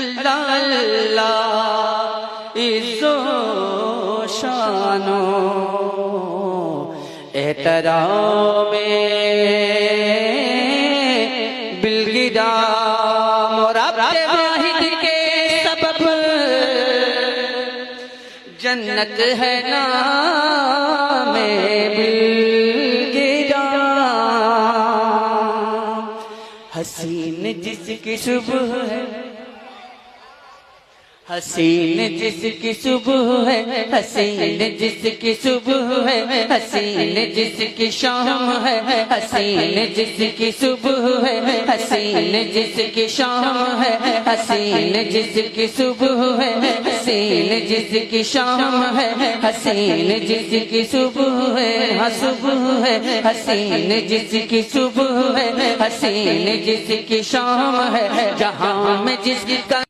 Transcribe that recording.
اللہ اللہ عز و شانو احترام بالگرام رب واحد کے سبب جنت ہے نام بالگرام حسین جس کی صبح ہے حسین جس کی صبح ہے حسین جس کی صبح ہے حسین جس کی شام ہے حسین جس کی صبح ہے حسین جس کی شام ہے حسین جس کی صبح ہے حسین جس کی شام ہے حسین جس کی صبح ہے صبح ہے حسین جس کی صبح ہے حسین جس کی شام ہے جہاں میں جس کا